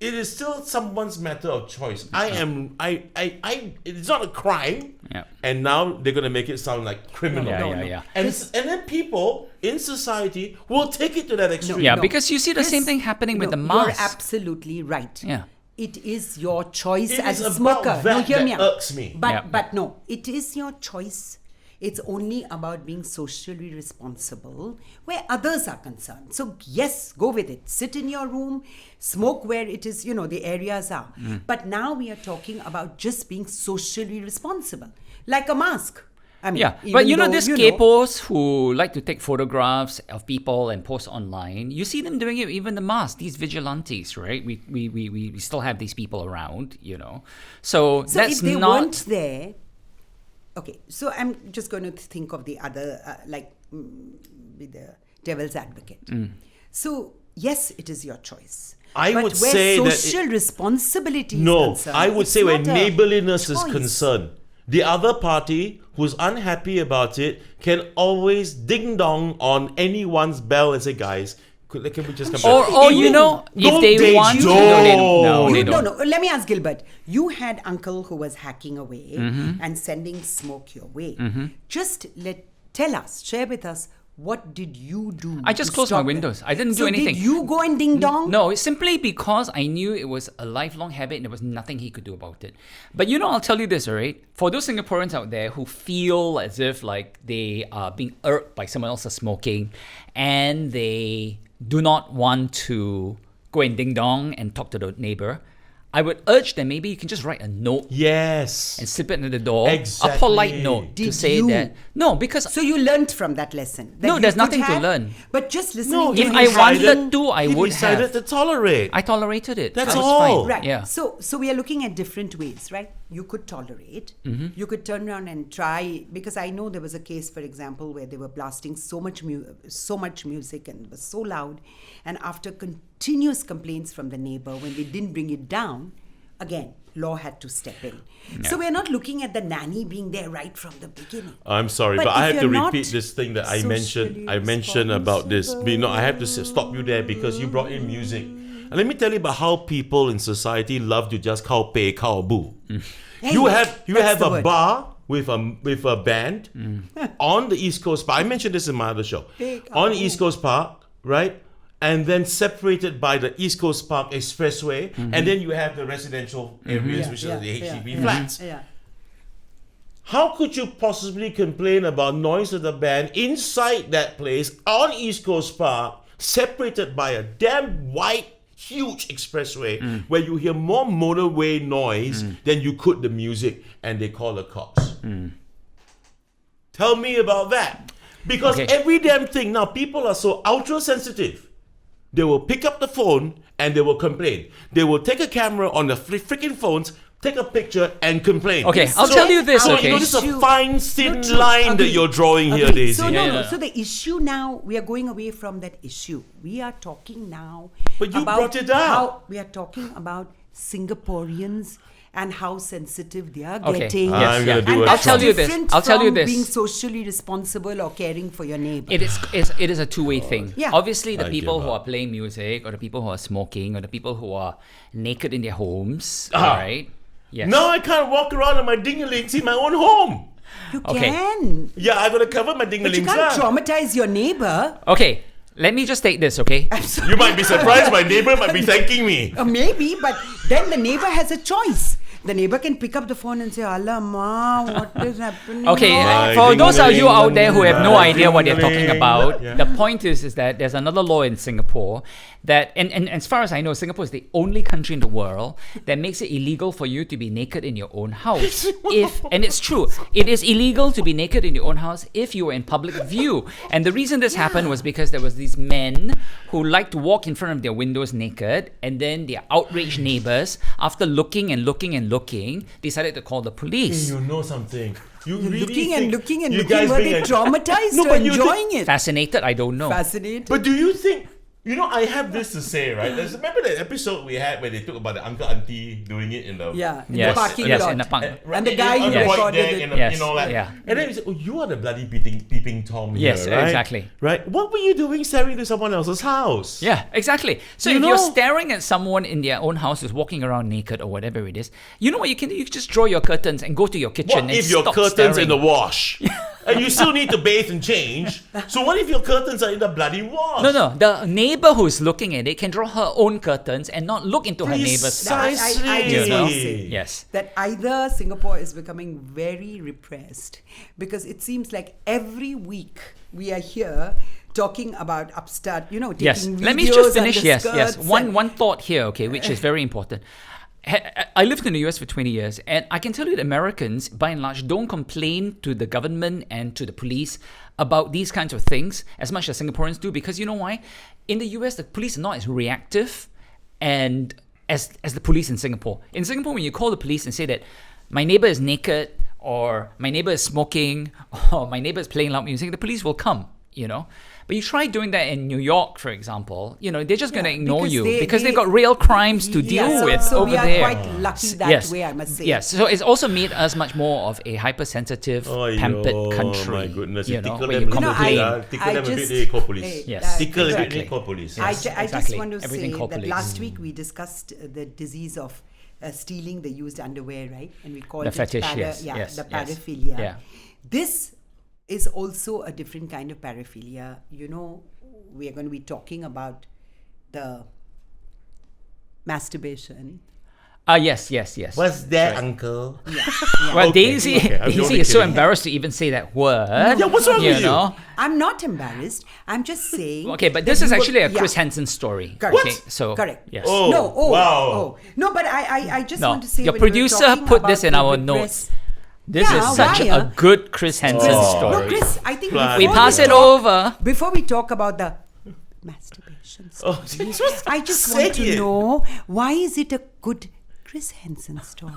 it is still someone's matter of choice. It's not a crime. Yeah. And now they're gonna make it sound like criminal. Yeah. And then people in society will take it to that extreme. Yeah, because you see the same thing happening with the mask. You're absolutely right. Yeah. It is your choice It as is a smoker. about that Hear me that out. irks me. But no, it is your choice. It's only about being socially responsible where others are concerned. So yes, go with it. Sit in your room, smoke where it is, the areas are. But now we are talking about just being socially responsible, like a mask. I mean, but these capos who like to take photographs of people and post online, you see them doing it, even the mask, these vigilantes, right? We still have these people around, So that's if they not... weren't there... Okay, so I'm just going to think of the other, with the devil's advocate. So, yes, it is your choice. I but would where say social responsibility is no, concerned, I would it's say where not a neighborliness is choice. concerned, the other party who's unhappy about it can always ding dong on anyone's bell and say, guys, Can we just come back? Or if they want to, no, they don't. No. Let me ask Gilbert. You had uncle who was hacking away and sending smoke your way. Just share with us, what did you do? I just closed my windows. I didn't do anything. Did you go and ding dong? No, it's simply because I knew it was a lifelong habit and there was nothing he could do about it. But I'll tell you this, all right? For those Singaporeans out there who feel as if like they are being irked by someone else's smoking and they do not want to go and ding dong and talk to the neighbor, I would urge them, maybe you can just write a note Yes. and slip it under the door. Exactly. A polite note to Did say you? that. No, because So you learned from that lesson? that No, you there's could nothing to have- learn. But just listening No, to if he you I decided- wanted to, I he would decided have. to tolerate. I tolerated it. That's That was all. fine. Right. Yeah. So we are looking at different ways, right? You could tolerate. You could turn around and try, because I know there was a case, for example, where they were blasting so much music and it was so loud, and after continuous complaints from the neighbor, when they didn't bring it down, again, law had to step in. So we're not looking at the nanny being there right from the beginning. I'm sorry, But but I if have to you're not repeat this thing that I socially mentioned about this. I have to stop you there because you brought in music. And let me tell you about how people in society love to just kao pei, kao bu. Hey, You have that's the a word. bar with a band on the East Coast Park. I mentioned this in my other show. Pei kao On the bu. East Coast Park, right? And then separated by the East Coast Park Expressway, and then you have the residential areas, which are the HDB flats. Yeah. How could you possibly complain about noise of the band inside that place on East Coast Park, separated by a damn wide, huge expressway where you hear more motorway noise than you could the music, and they call the cops? Tell me about that. Because Okay. every damn thing, now people are so ultra sensitive. They will pick up the phone and they will complain. They will take a camera on the freaking phones, take a picture and complain. Okay, I'll tell you this, okay? This is a fine, thin true. line that Agree. you're drawing here, Agree. Daisy. So Yeah. So the issue now, we are going away from that issue. We are talking now But you about brought it up. how we are talking about Singaporeans and how sensitive they are Okay. getting. I'm gonna do and a that's show. I'll tell you this. different I'll tell you from this. being socially responsible or caring for your neighbor. It is a two-way thing. Yeah. Obviously, the I people give who up. are playing music, or the people who are smoking, or the people who are naked in their homes, Ah. right? Yes. Now I can't walk around on my ding-a-lings in my own home. You Okay. can. Yeah, I gotta cover my But you ding-a-lings. can't traumatize your neighbor. Okay, let me just take this, okay? You might be surprised my neighbor might be thanking me. Maybe, but then the neighbor has a choice. The neighbor can pick up the phone and say, "Alama, what is happening?" Okay, My for those of you out there who have no ding-a-ling, idea what they're talking about, yeah. the point is that there's another law in Singapore that, and as far as I know, Singapore is the only country in the world that makes it illegal for you to be naked in your own house. And it's true, it is illegal to be naked in your own house if you are in public view. And the reason this happened was because there was these men who like to walk in front of their windows naked, and then their outraged neighbors, after looking and looking and looking, decided to call the police. You know something. You really Looking think and looking and you looking. guys Were being they a- traumatized No, or but you enjoying it? Fascinated? I don't know. Fascinated. But do you think? I have this to say, right? Remember that episode we had where they talk about the uncle auntie doing it in the Yeah, in Yes, the parking yes, lot. in the park. And the guy on who the void recorded deck it. and Yes, you know, like, yeah. and then he said, "Oh, you are the bloody peeping Tom Yes, here, right? exactly. Right? What were you doing staring to someone else's house? Yeah, exactly. So You if you're know- staring at someone in their own house who's walking around naked or whatever it is, you know what you can do? You can just draw your curtains and go to your kitchen What and if your stop curtains staring. in the wash? And you still need to bathe and change. So what if your curtains are in the bloody wash? No. The neighbor who's looking at it can draw her own curtains and not look into her neighbor's. Precisely. I just You know? want to say Yes. that either Singapore is becoming very repressed, because it seems like every week we are here talking about upstart, taking Yes. videos Let me just finish. under Yes. skirts and- One thought here, okay, which is very important. I lived in the US for 20 years, and I can tell you that Americans, by and large, don't complain to the government and to the police about these kinds of things as much as Singaporeans do, because you know why? In the US, the police are not as reactive and as the police in Singapore. In Singapore, when you call the police and say that my neighbor is naked, or my neighbor is smoking, or my neighbor is playing loud music, the police will come. you know. But you try doing that in New York, for example, you know, they're just going to ignore because you because they've got real crimes to deal with so over we are there. quite lucky that way, I must say. Yes, so it's also made us much more of a hypersensitive, pampered country. Oh my goodness! You know, tickle where them you a little complain. bit. Tickle I them a bit, just- they call police. Yes. Tickle a bit, Exactly. they call police. I Yes, just exactly. want to Everything say called that police. last week we discussed the disease of stealing the used underwear, right? And we called The it fetish, yes, yes, the yes. paraphilia. Yeah. This is also a different kind of paraphilia. You know, we are going to be talking about the masturbation. Yes. What's that, Uncle? Well, Okay, Daisy, okay, I'm Daisy only is so kidding. embarrassed to even say that word. Yeah, what's wrong with you? know? I'm not embarrassed. I'm just saying. Okay, but that this is you were- actually a yeah. Chris Henson story. Correct. Okay, so Correct. yes. Oh, No, wow. No, but I just No, want to say your when we were producer talking put this about in the our repress- notes. This Yeah, is such why, a good Chris Henson Oh. story. No, Chris, I think Bloody we before pass we it talk- over. Before we talk about the masturbation story, Oh, just I just say want to it. know, why is it a good Chris Henson story?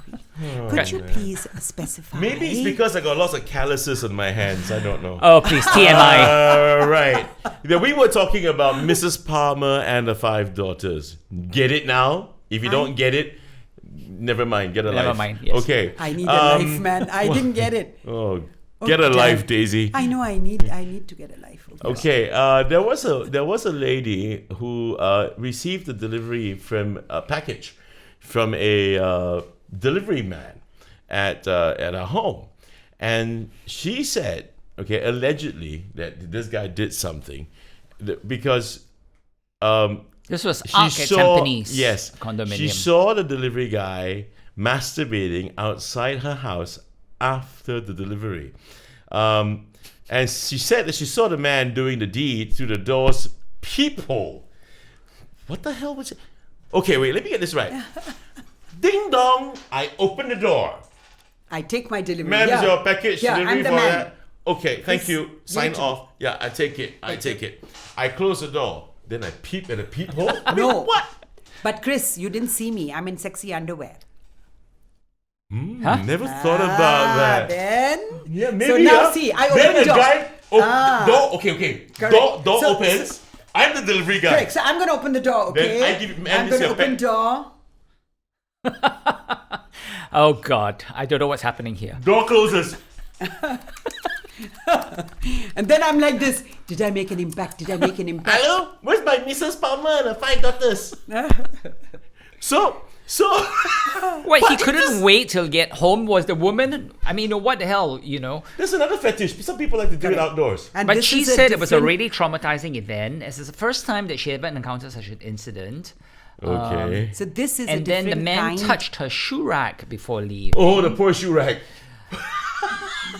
Could you please specify? Maybe it's because I got lots of calluses on my hands. I don't know. Oh, please, TMI. Right. Then we were talking about Mrs. Palmer and the 5 daughters. Get it now? If you don't get it, never mind. Get a life. Never mind, yes. Okay. I need a life, man. I didn't get it. Oh, get a Okay. life, Daisy. I know I need to get a life. Okay. There was a lady who received a delivery from a package from a delivery man at her home, and she said, okay, allegedly that this guy did something because This was she Arc at saw Tampines condominium. she saw the delivery guy masturbating outside her house after the delivery, and she said that she saw the man doing the deed through the door's peephole. What the hell was it? Okay, wait, let me get this right. Ding dong, I open the door. I take my delivery. Ma'am, yeah. is your package Yeah, delivery I'm the for man. that? Okay, thank you. Sign to- off. Yeah, I take it. I take it. I close the door. Then I peep at a peephole. I mean, No. what? But Chris, you didn't see me. I'm in sexy underwear. Huh? Never thought about that. Then. Yeah, maybe. So now see, I then open the door. guy door. Okay. Correct. Door So- opens. I'm the delivery guy. Correct. So I'm going to open the door, okay? Then I give you- I'm this going to your open pack. door. Oh God, I don't know what's happening here. Door closes. And then I'm like this. Did I make an impact? Did I make an impact? Hello, where's my Mrs. Palmer and the 5 daughters? So. Wait, he But couldn't wait till get home. Was the woman? I mean, what the hell, you know? There's another fetish. Some people like to do it outdoors. And But this she is a said it was a different- really traumatizing event. It's the first time that she ever encountered such an incident. Okay. So this is a And then the different man kind. touched her shoe rack before leaving. Oh, the poor shoe rack.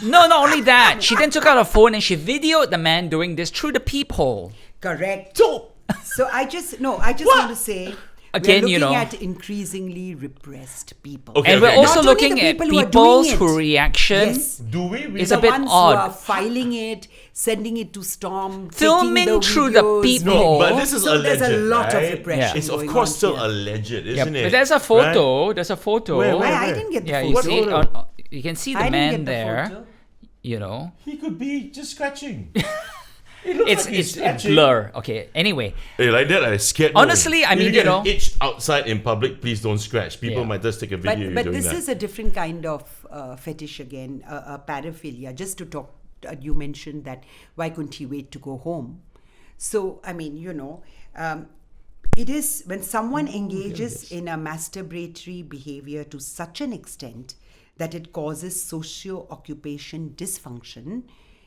No, not only that. She then took out her phone and she videoed the man doing this through the peephole. Correct. So, So I just want to say, Again, we're you looking know. at increasingly repressed people. Okay, And we're okay. also Not only looking the at people who are people's doing it. reaction. Yes. do we really? It's The a bit ones odd. who are filing it, sending it to Storm, Filming taking the through the videos. peephole. No, but this is So alleged. there's a lot of right? repression It's of going course on still here. alleged, Yeah, isn't it? but there's a photo. There's a photo. Where? I didn't get the Yeah, photo. you What see, photo? you can see I the didn't man get the there. photo. You know, He could be just scratching. It looks it's like he's it's scratching. blur. Okay. Anyway, Hey, like that, I scared. Honestly, I If mean, you get you know- an itch outside in public, please don't scratch. People Yeah. might just take a video. But doing this that. is a different kind of fetish again, a paraphilia. Just to talk, you mentioned that why couldn't he wait to go home? So, I mean, it is when someone engages in a masturbatory behavior to such an extent that it causes socio-occupation dysfunction,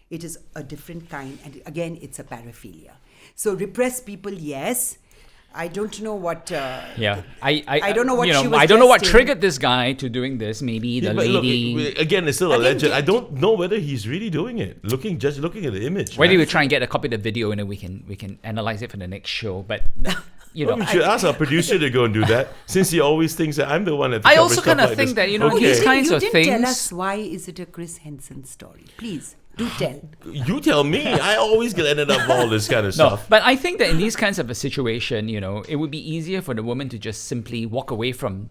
it is a different kind. And again, it's a paraphilia. So repressed people, yes. I don't know what... yeah, I don't know what you she was I don't know what dressed in. triggered this guy to doing this. Maybe the But look, lady. again, it's still Again, alleged. did- I don't know whether he's really doing it. Just looking at the image. Why right? don't we try and get a copy of the video and then we can analyze it for the next show? But you Well, know, we should ask our producer to go and do that, since he always thinks that I'm the one that. I covers also stuff kinda like think this. that, you know, Okay. these kinds you of didn't tell things- us why is it a Chris Henson story. Please, do tell. You tell me. I always get ended up with all this kind of no, stuff. but I think that in these kinds of a situation, you know, it would be easier for the woman to just simply walk away from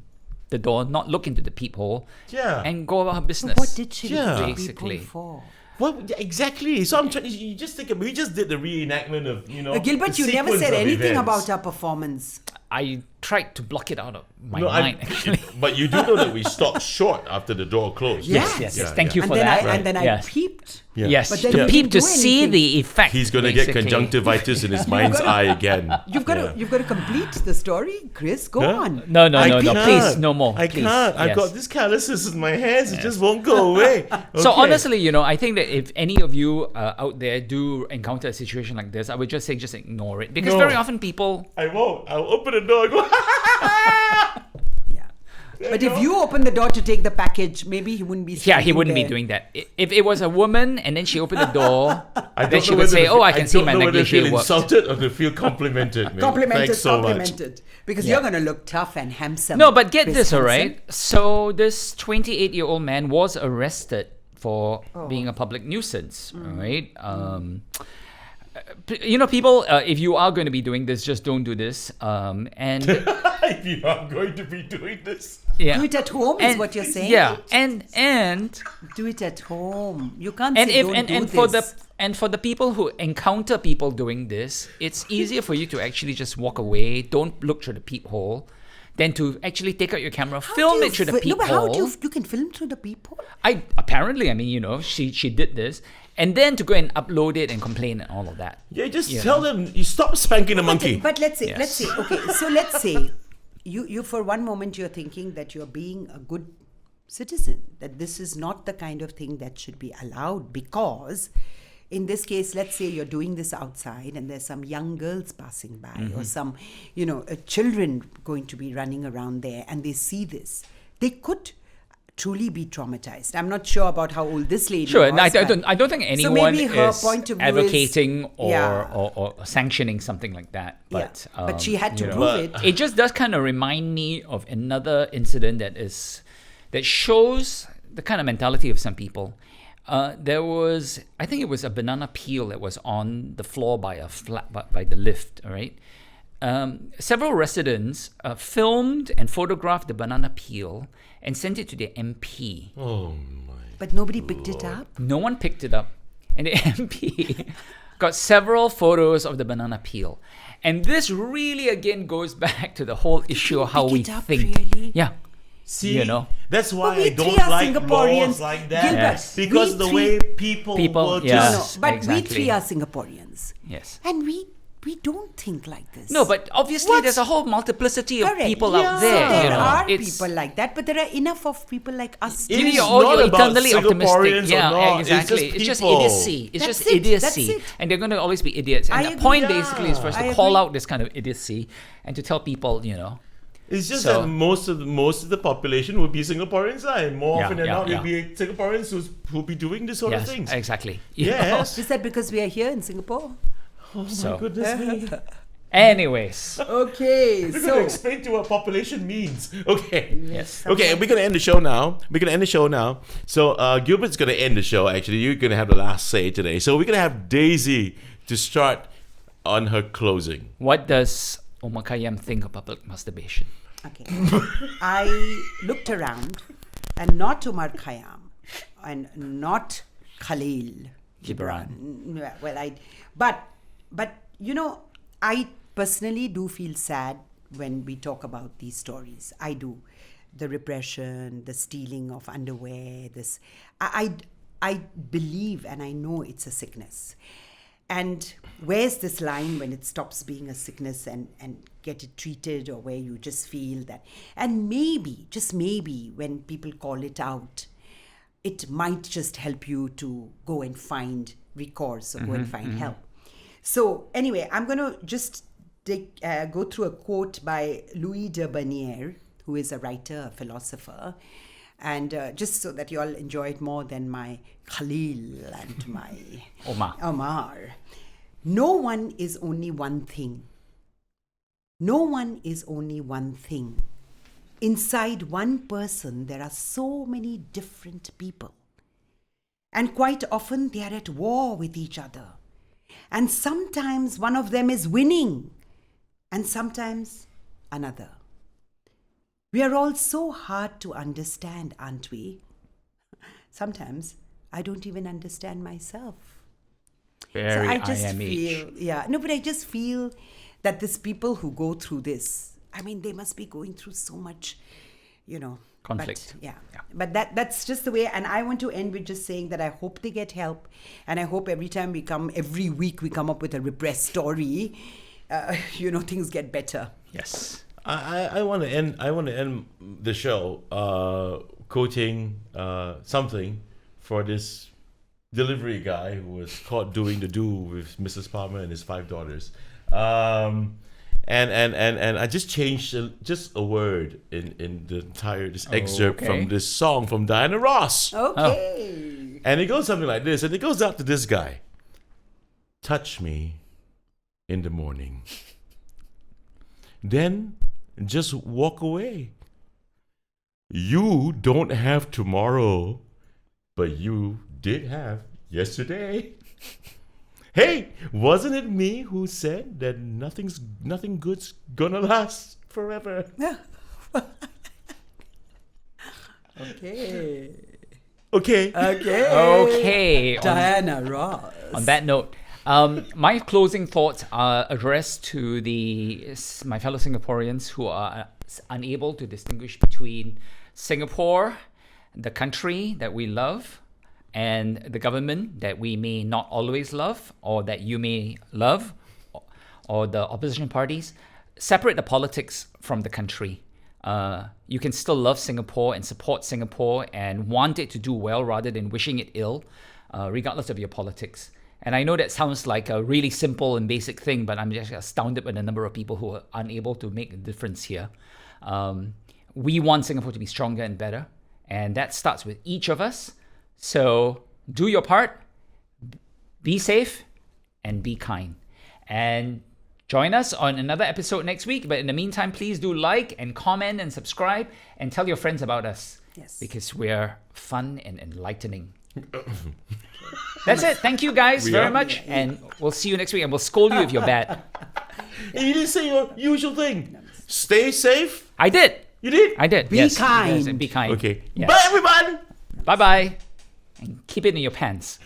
the door, not look into the peephole, Yeah. and go about her business. What did she Yeah. look at Basically. people for? Well, yeah, exactly. So I'm trying. You just think we just did the reenactment of Gilbert, the you never sequence said of anything events. about our performance. I tried to block it out of my No, mind, actually. but you do know that we stopped short after the door closed. Yes. Yeah, Thank you And for then that. and then Yes. I peeped. Yeah. Yes, But then to you peep didn't to do see anything. the effect. He's going to get basically. conjunctivitis in his mind's eye again. You've got to complete the story, Chris. Go Huh? on. No, I no, can't. please, no more. I please. can't. I've Yes. got this calluses in my hands. It just won't go away. So Okay. honestly, I think that if any of you out there do encounter a situation like this, I would just say just ignore it, because No. very often people. I won't. I'll open the door and go. Yeah. But if you open the door to take the package, maybe he wouldn't be. Yeah, he standing wouldn't be there. doing that. If it was a woman and then she opened the door, I then don't she know would whether say, to "Oh, I feel- can see my don't know whether to negligee feel worked." insulted or to feel complimented. man. Complimented, Thanks so much. complimented. Because Yeah. you're going to look tough and handsome. No, but get Chris this, all Henson. right? So this 28-year-old man was arrested for Oh. being a public nuisance, Mm. all right? People, if you are going to be doing this, just don't do this. And If you are going to be doing this. yeah, Do it at home is and, what you're saying. Yeah, and Do it at home. You can't and say if don't and, do and this. for the people who encounter people doing this, it's easier for you to actually just walk away, don't look through the peephole, than to actually take out your camera, How film do it through the No, peephole. but how do you can film through the peephole? She did this, and then to go and upload it and complain and all of that. Yeah, just You tell them you stop spanking the monkey. But let's say, Yes. okay, so let's say you for one moment you're thinking that you're being a good citizen, that this is not the kind of thing that should be allowed, because in this case, let's say you're doing this outside and there's some young girls passing by or some, children going to be running around there and they see this. They could truly be traumatized. I'm not sure about how old this lady Sure, was. and I but- don't think So anyone maybe her is point of view advocating is- or, yeah. or sanctioning something like that. But But she had to you know, prove it. It just does kind of remind me of another incident that shows the kind of mentality of some people. There was, I think it was a banana peel that was on the floor by the lift. All right, several residents filmed and photographed the banana peel and sent it to their MP. Oh my. But nobody picked it up. No one picked it up, and the MP got several photos of the banana peel. And this really again goes back to the whole issue of how pick we it up, think. really? Yeah. See, You know. that's why But we I don't three are like Singaporeans. laws like that. Gilbert, Yes. Because we the three- way people Yes. were No, just... but exactly. we three are Singaporeans. Yes. And we don't think like this. No, but obviously What? there's a whole multiplicity of Correct. people Yeah. out there. There you know. are It's- people like that, but there are enough of people like us. It Maybe is you're all not you're about eternally optimistic. Singaporeans or Yeah, not. It's exactly. just It's just people. idiocy. It's That's just it. idiocy. That's it. And they're going to always be idiots. And I the agree. point Yeah. basically is for us to I call agree. out this kind of idiocy and to tell people, It's just So- that most of the population would be Singaporeans, and more Yeah, often than yeah, not, yeah. will be Singaporeans who'll be doing this sort of yes, things. exactly. Yes. Is that because we are here in Singapore? Oh So- my goodness me. Anyways, Okay, We're so gonna explain to what population means. Okay. yes. Okay, we're gonna end the show now. So Gilbert's gonna end the show. Actually, you're gonna have the last say today. So we're gonna have Daisy to start on her closing. What does Omar Khayyam think of public masturbation? okay, I looked around, and not Umar Khayyam, and not Khalil Gibran. Well, but I personally do feel sad when we talk about these stories. I do. The repression, the stealing of underwear, this I believe and I know it's a sickness. And where's this line when it stops being a sickness and get it treated, or where you just feel that, and maybe, just maybe, when people call it out, it might just help you to go and find recourse or go and find help. So anyway, I'm going to just go through a quote by Louis de Bernier, who is a writer, a philosopher, and just so that you all enjoy it more than my Khalil and my Omar. No one is only one thing. No one is only one thing. Inside one person, there are so many different people. And quite often, they are at war with each other. And sometimes one of them is winning, and sometimes another. We are all so hard to understand, aren't we? Sometimes I don't even understand myself. Very So I just IMH. feel, no, but I just feel that these people who go through this, I mean, they must be going through so much, Conflict. But, but that's just the way. And I want to end with just saying that I hope they get help, and I hope every week we come up with a repressed story. Things get better. Yes. I want to end the show quoting something for this delivery guy who was caught doing the do with Mrs. Palmer and his 5 daughters. And I just changed just a word in the entire excerpt from this song from Diana Ross. Okay. And it goes something like this, and it goes out to this guy. Touch me in the morning. Then just walk away. You don't have tomorrow, but you did have yesterday. Hey, wasn't it me who said that nothing good's gonna last forever? Okay. Diana Ross. On that note, my closing thoughts are addressed to my fellow Singaporeans who are unable to distinguish between Singapore, the country that we love, and the government that we may not always love, or that you may love, or the opposition parties. Separate the politics from the country. You can still love Singapore and support Singapore and want it to do well rather than wishing it ill, regardless of your politics. And I know that sounds like a really simple and basic thing, but I'm just astounded by the number of people who are unable to make a difference here. We want Singapore to be stronger and better, and that starts with each of us. So do your part, be safe, and be kind. And join us on another episode next week. But in the meantime, please do like and comment and subscribe and tell your friends about us. Yes. Because we're fun and enlightening. That's it. Thank you guys very much. And we'll see you next week. And we'll scold you if you're bad. And you didn't say your usual thing. Stay safe. I did. You did? I did. Be kind. Yes, and be kind. Okay. Yes. Bye, everyone. Bye-bye. And keep it in your pants.